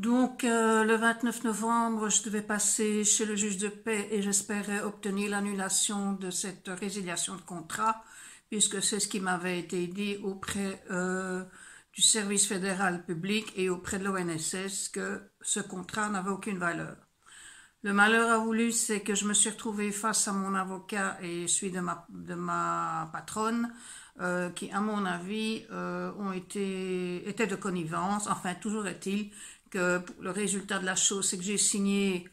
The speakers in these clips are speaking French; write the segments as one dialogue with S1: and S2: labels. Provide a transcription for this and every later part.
S1: Donc, le 29 novembre, je devais passer chez le juge de paix et j'espérais obtenir l'annulation de cette résiliation de contrat, puisque c'est ce qui m'avait été dit auprès du service fédéral public et auprès de l'ONSS, que ce contrat n'avait aucune valeur. Le malheur a voulu, c'est que je me suis retrouvée face à mon avocat et celui de ma patronne, qui, à mon avis, étaient de connivence. Enfin, toujours est-il que le résultat de la chose, c'est que j'ai signé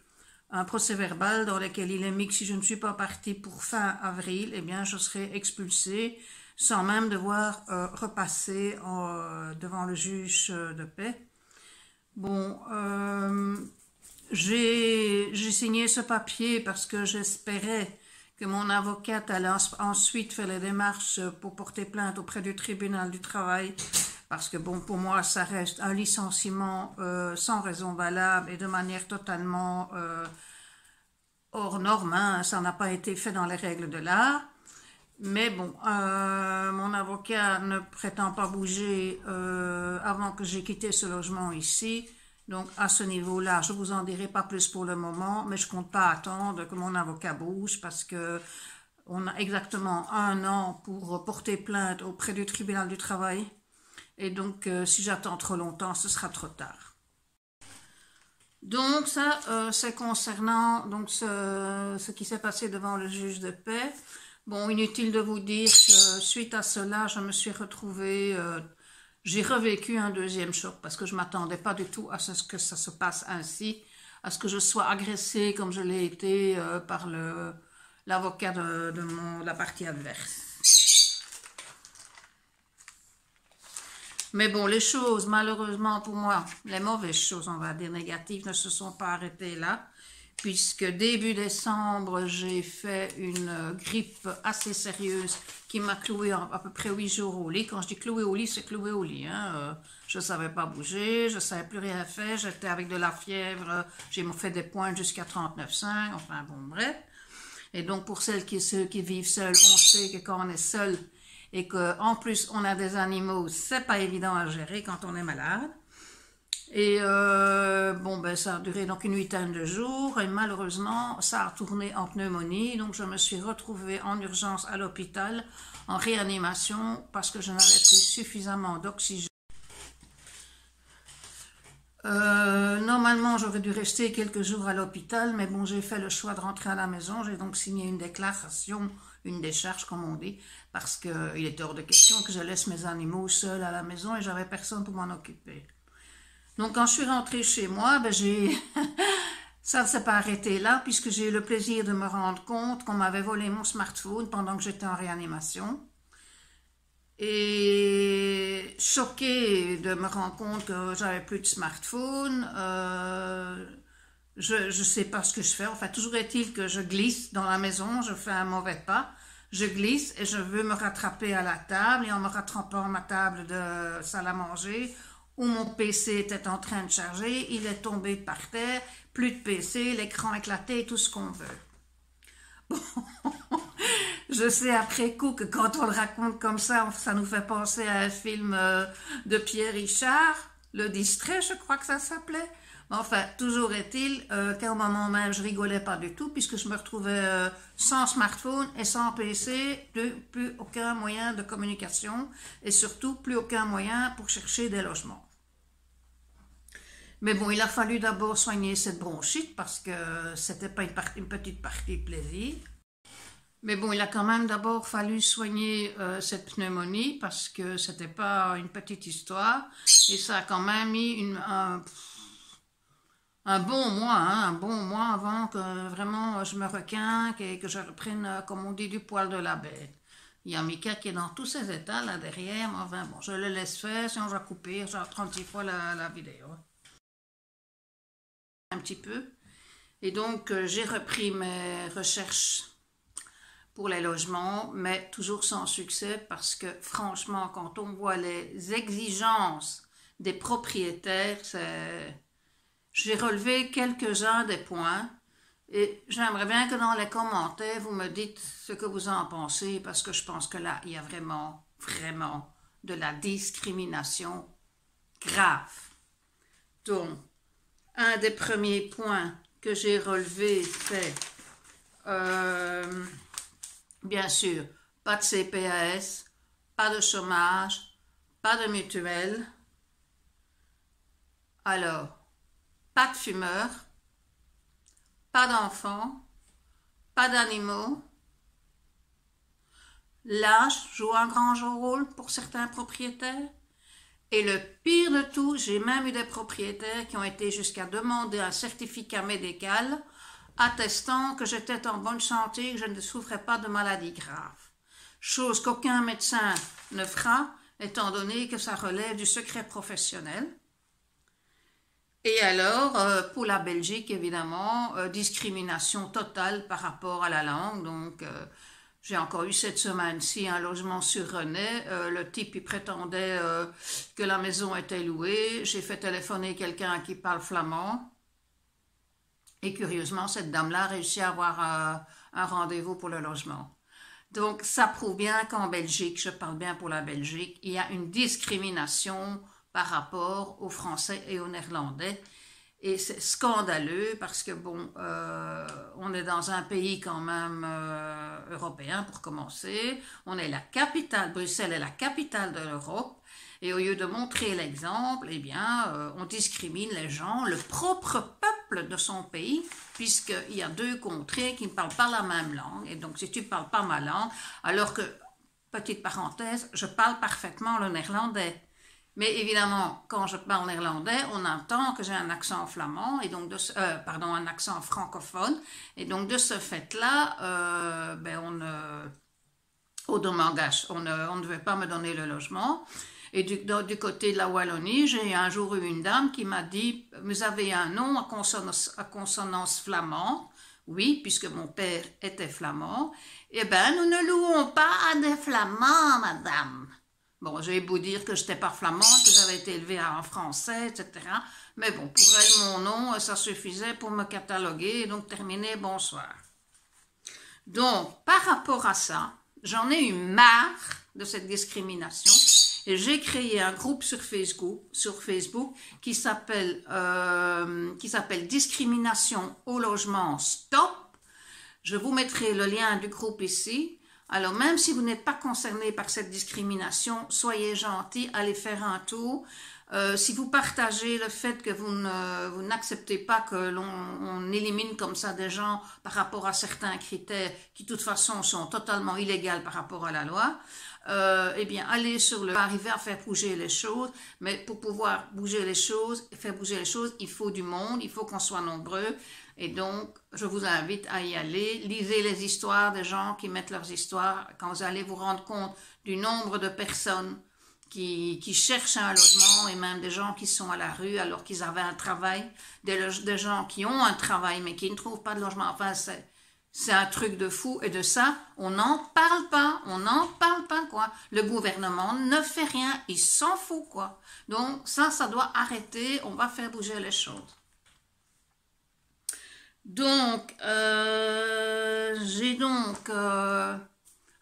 S1: un procès-verbal dans lequel il est mis que si je ne suis pas partie pour fin avril, eh bien, je serai expulsée sans même devoir repasser devant le juge de paix. Bon, j'ai signé ce papier parce que j'espérais que mon avocate allait ensuite faire les démarches pour porter plainte auprès du tribunal du travail, parce que bon, pour moi, ça reste un licenciement sans raison valable et de manière totalement hors norme, hein. Ça n'a pas été fait dans les règles de l'art. Mais bon, mon avocat ne prétend pas bouger avant que j'ai quitté ce logement ici. Donc, à ce niveau-là, je vous en dirai pas plus pour le moment, mais je compte pas attendre que mon avocat bouge parce que on a exactement 1 an pour porter plainte auprès du tribunal du travail. Et donc, si j'attends trop longtemps, ce sera trop tard. Donc, ça, c'est concernant donc, ce qui s'est passé devant le juge de paix. Bon, inutile de vous dire que suite à cela, je me suis retrouvée... j'ai revécu un deuxième choc parce que je ne m'attendais pas du tout à ce que ça se passe ainsi, à ce que je sois agressée comme je l'ai été par l'avocat de la partie adverse. Mais bon, les choses, malheureusement pour moi, les mauvaises choses, on va dire négatives, ne se sont pas arrêtées là, puisque début décembre, j'ai fait une grippe assez sérieuse qui m'a cloué à peu près 8 jours au lit. Quand je dis cloué au lit, c'est cloué au lit, hein. Je ne savais pas bouger, je ne savais plus rien faire, j'étais avec de la fièvre, j'ai fait des pointes jusqu'à 39,5, enfin bon, bref. Et donc pour ceux qui vivent seuls, on sait que quand on est seul et qu'en plus on a des animaux, c'est pas évident à gérer quand on est malade. Et bon, ben, ça a duré donc une 8aine de jours et malheureusement, ça a tourné en pneumonie. Donc, je me suis retrouvée en urgence à l'hôpital, en réanimation, parce que je n'avais plus suffisamment d'oxygène. Normalement, j'aurais dû rester quelques jours à l'hôpital, mais bon, j'ai fait le choix de rentrer à la maison. J'ai donc signé une déclaration, une décharge, comme on dit, parce qu'il est hors de question que je laisse mes animaux seuls à la maison et j'avais personne pour m'en occuper. Donc, quand je suis rentrée chez moi, ben ça ne s'est pas arrêté là, puisque j'ai eu le plaisir de me rendre compte qu'on m'avait volé mon smartphone pendant que j'étais en réanimation. Et choquée de me rendre compte que j'avais plus de smartphone, je ne sais pas ce que je fais. Enfin, toujours est-il que je glisse dans la maison, je fais un mauvais pas. Je glisse et je veux me rattraper à la table, et en me rattrapant à ma table de salle à manger, où mon PC était en train de charger, il est tombé par terre, plus de PC, l'écran éclaté, tout ce qu'on veut. Bon, je sais après coup que quand on le raconte comme ça nous fait penser à un film de Pierre Richard, Le Distrait, je crois que ça s'appelait. Enfin, toujours est-il qu'à un moment même, je rigolais pas du tout, puisque je me retrouvais sans smartphone et sans PC, plus aucun moyen de communication, et surtout plus aucun moyen pour chercher des logements. Mais bon, il a fallu d'abord soigner cette bronchite parce que c'était pas une petite partie de plaisir. Mais bon, il a quand même d'abord fallu soigner cette pneumonie parce que c'était pas une petite histoire. Et ça a quand même mis un bon mois, hein, un bon mois avant que vraiment je me requinque et que je reprenne, comme on dit, du poil de la bête. Il y a Mika qui est dans tous ses états là derrière, mais enfin bon, je le laisse faire, sinon je vais couper genre 36 fois la vidéo. Un petit peu. Et donc, j'ai repris mes recherches pour les logements, mais toujours sans succès parce que franchement, quand on voit les exigences des propriétaires, j'ai relevé quelques-uns des points et j'aimerais bien que dans les commentaires, vous me dites ce que vous en pensez parce que je pense que là, il y a vraiment, de la discrimination grave. Donc, un des premiers points que j'ai relevé, c'est bien sûr, pas de CPAS, pas de chômage, pas de mutuelle. Alors, pas de fumeurs, pas d'enfants, pas d'animaux. L'âge joue un grand rôle pour certains propriétaires. Et le pire de tout, j'ai même eu des propriétaires qui ont été jusqu'à demander un certificat médical attestant que j'étais en bonne santé et que je ne souffrais pas de maladies graves. Chose qu'aucun médecin ne fera, étant donné que ça relève du secret professionnel. Et alors, pour la Belgique, évidemment, discrimination totale par rapport à la langue. Donc, j'ai encore eu cette semaine-ci un logement sur René. Le type, il prétendait que la maison était louée. J'ai fait téléphoner quelqu'un qui parle flamand. Et curieusement, cette dame-là a réussi à avoir un rendez-vous pour le logement. Donc, ça prouve bien qu'en Belgique, je parle bien pour la Belgique, il y a une discrimination par rapport aux Français et aux Néerlandais. Et c'est scandaleux parce que, bon, on est dans un pays quand même européen pour commencer. On est la capitale, Bruxelles est la capitale de l'Europe. Et au lieu de montrer l'exemple, eh bien, on discrimine les gens, le propre peuple de son pays, puisqu'il y a deux contrées qui ne parlent pas la même langue. Et donc, si tu ne parles pas ma langue, alors que, petite parenthèse, je parle parfaitement le néerlandais. Mais évidemment, quand je parle néerlandais, on entend que j'ai un accent flamand, et donc un accent francophone. Et donc, de ce fait-là, on ne devait pas me donner le logement. Et du côté de la Wallonie, j'ai un jour eu une dame qui m'a dit « Vous avez un nom à consonance flamand ?» Oui, puisque mon père était flamand. « Eh bien, nous ne louons pas à des flamands, madame. » Bon, j'ai beau dire que je n'étais pas flamande, que j'avais été élevée en français, etc. Mais bon, pour elle, mon nom, ça suffisait pour me cataloguer. Et donc, terminé, bonsoir. Donc, par rapport à ça, j'en ai eu marre de cette discrimination. Et j'ai créé un groupe sur Facebook qui s'appelle Discrimination au logement Stop. Je vous mettrai le lien du groupe ici. Alors, même si vous n'êtes pas concerné par cette discrimination, soyez gentils, allez faire un tour. Si vous partagez le fait que vous n'acceptez pas que l'on élimine comme ça des gens par rapport à certains critères qui, de toute façon, sont totalement illégaux par rapport à la loi, eh bien, allez arriver à faire bouger les choses. Mais pour pouvoir bouger les choses, faire bouger les choses, il faut du monde, il faut qu'on soit nombreux. Et donc, je vous invite à y aller. Lisez les histoires des gens qui mettent leurs histoires. Quand vous allez vous rendre compte du nombre de personnes qui cherchent un logement et même des gens qui sont à la rue alors qu'ils avaient un travail, des gens qui ont un travail mais qui ne trouvent pas de logement. Enfin, c'est un truc de fou. Et de ça, on n'en parle pas. On n'en parle pas, quoi. Le gouvernement ne fait rien. Il s'en fout, quoi. Donc, ça doit arrêter. On va faire bouger les choses. Donc, j'ai donc,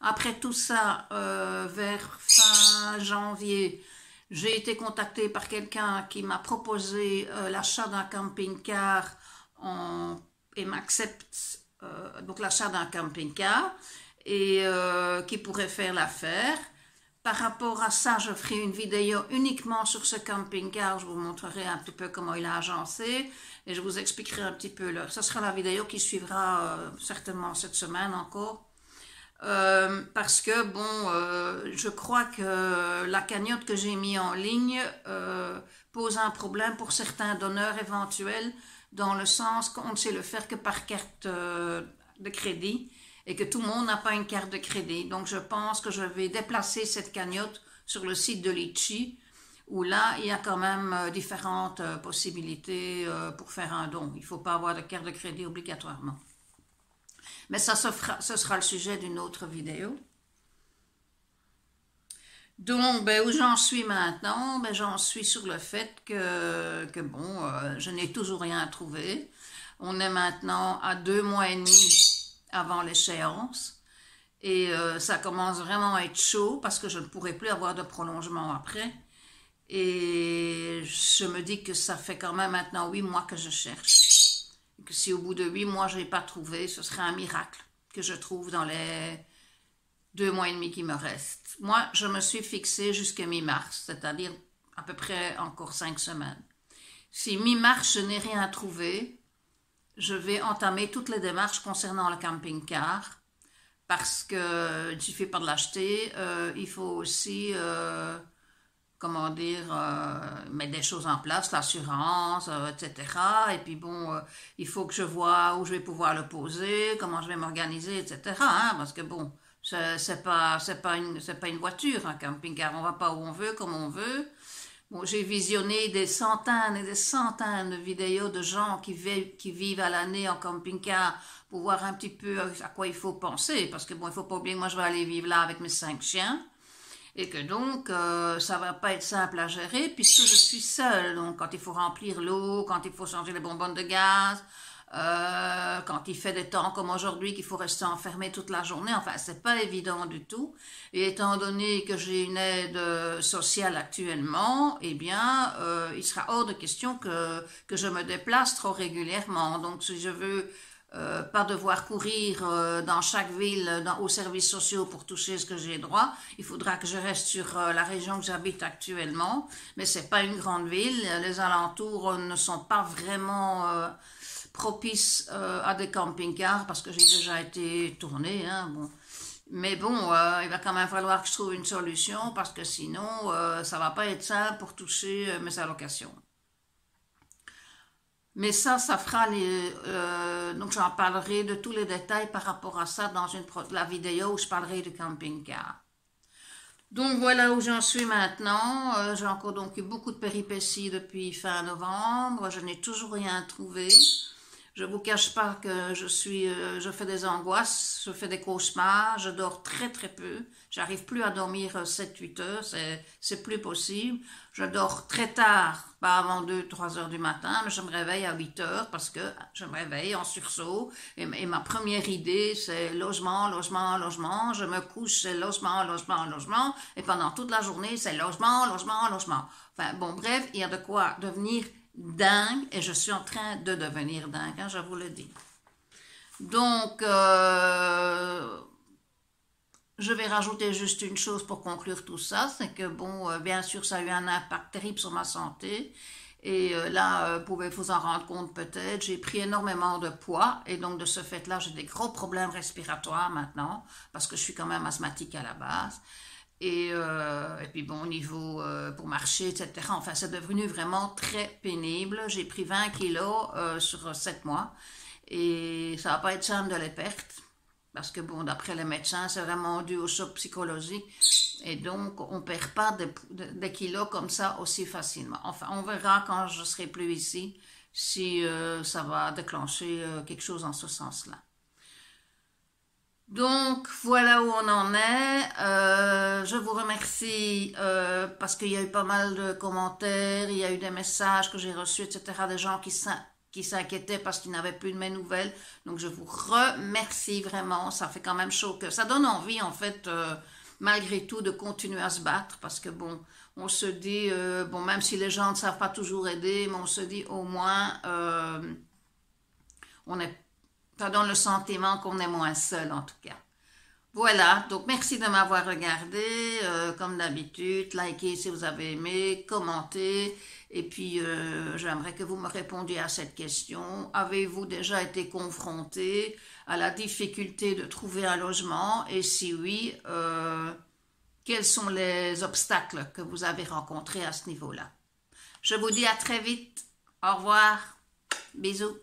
S1: après tout ça, vers fin janvier, j'ai été contactée par quelqu'un qui m'a proposé l'achat d'un camping-car et m'accepte donc l'achat d'un camping-car et qui pourrait faire l'affaire. Par rapport à ça, je ferai une vidéo uniquement sur ce camping-car. Je vous montrerai un petit peu comment il a agencé et je vous expliquerai un petit peu. Ce sera la vidéo qui suivra certainement cette semaine encore. Parce que, bon, je crois que la cagnotte que j'ai mise en ligne pose un problème pour certains donneurs éventuels, dans le sens qu'on ne sait le faire que par carte de crédit. Et que tout le monde n'a pas une carte de crédit. Donc, je pense que je vais déplacer cette cagnotte sur le site de Litchi, où là, il y a quand même différentes possibilités pour faire un don. Il ne faut pas avoir de carte de crédit obligatoirement. Mais ça, ce sera le sujet d'une autre vidéo. Donc, où j'en suis maintenant? J'en suis sur le fait que bon, je n'ai toujours rien trouvé. On est maintenant à 2 mois et demi avant l'échéance et ça commence vraiment à être chaud parce que je ne pourrai plus avoir de prolongement après Et je me dis que ça fait quand même maintenant 8 mois que je cherche. Et que si au bout de 8 mois je n'ai pas trouvé, ce serait un miracle que je trouve dans les 2 mois et demi qui me restent. Moi, je me suis fixée jusqu'à mi-mars, c'est-à-dire à peu près encore 5 semaines. Si mi-mars je n'ai rien trouvé, je vais entamer toutes les démarches concernant le camping-car parce que il ne suffit pas de l'acheter, il faut aussi comment dire, mettre des choses en place, l'assurance, etc. Et puis bon, il faut que je vois où je vais pouvoir le poser, comment je vais m'organiser, etc. Hein, parce que bon, c'est pas une voiture, un camping-car, on va pas où on veut, comme on veut. Bon, j'ai visionné des centaines et des centaines de vidéos de gens qui vivent à l'année en camping-car pour voir un petit peu à quoi il faut penser, parce que bon, il faut pas oublier que moi je vais aller vivre là avec mes 5 chiens. Et que donc, ça va pas être simple à gérer puisque je suis seule. Donc, quand il faut remplir l'eau, quand il faut changer les bonbonnes de gaz, quand il fait des temps comme aujourd'hui qu'il faut rester enfermé toute la journée, enfin, c'est pas évident du tout. Et étant donné que j'ai une aide sociale actuellement, eh bien, il sera hors de question que je me déplace trop régulièrement. Donc, si je veux pas devoir courir dans chaque ville aux services sociaux pour toucher ce que j'ai droit. Il faudra que je reste sur la région que j'habite actuellement, mais c'est pas une grande ville. Les alentours ne sont pas vraiment propices à des camping-cars parce que j'ai déjà été tournée. Hein, bon. Mais bon, il va quand même falloir que je trouve une solution parce que sinon, ça va pas être simple pour toucher mes allocations. Mais ça fera donc j'en parlerai de tous les détails par rapport à ça dans la vidéo où je parlerai du camping-car. Donc voilà où j'en suis maintenant. J'ai encore donc eu beaucoup de péripéties depuis fin novembre. Je n'ai toujours rien trouvé. Je vous cache pas que je fais des angoisses, je fais des cauchemars, je dors très très peu. J'arrive plus à dormir 7-8 heures, c'est plus possible. Je dors très tard, pas avant 2-3 heures du matin, mais je me réveille à 8 heures parce que je me réveille en sursaut. Et ma première idée, c'est logement, logement, logement. Je me couche, c'est logement, logement, logement. Et pendant toute la journée, c'est logement, logement, logement. Enfin bon, bref, il y a de quoi devenir dingue et je suis en train de devenir dingue, hein, je vous le dis. Donc, je vais rajouter juste une chose pour conclure tout ça, c'est que bon, bien sûr, ça a eu un impact terrible sur ma santé. Et là, vous pouvez vous en rendre compte peut-être, j'ai pris énormément de poids et donc de ce fait-là, j'ai des gros problèmes respiratoires maintenant parce que je suis quand même asthmatique à la base. Et puis bon, au niveau pour marcher, etc. Enfin, c'est devenu vraiment très pénible. J'ai pris 20 kilos sur 7 mois et ça va pas être simple de les perdre. Parce que bon, d'après les médecins, c'est vraiment dû au choc psychologique. Et donc, on perd pas des kilos comme ça aussi facilement. Enfin, on verra quand je serai plus ici si ça va déclencher quelque chose en ce sens-là. Donc, voilà où on en est. Je vous remercie parce qu'il y a eu pas mal de commentaires, il y a eu des messages que j'ai reçus, etc. Des gens qui s'inquiétaient parce qu'ils n'avaient plus de mes nouvelles. Donc, je vous remercie vraiment. Ça fait quand même chaud que ça donne envie, en fait, malgré tout, de continuer à se battre parce que, bon, on se dit, bon, même si les gens ne savent pas toujours aider, mais on se dit au moins, ça donne le sentiment qu'on est moins seul, en tout cas. Voilà, donc merci de m'avoir regardé, comme d'habitude, likez si vous avez aimé, commentez, et puis j'aimerais que vous me répondiez à cette question. Avez-vous déjà été confronté à la difficulté de trouver un logement, et si oui, quels sont les obstacles que vous avez rencontrés à ce niveau-là? Je vous dis à très vite, au revoir, bisous.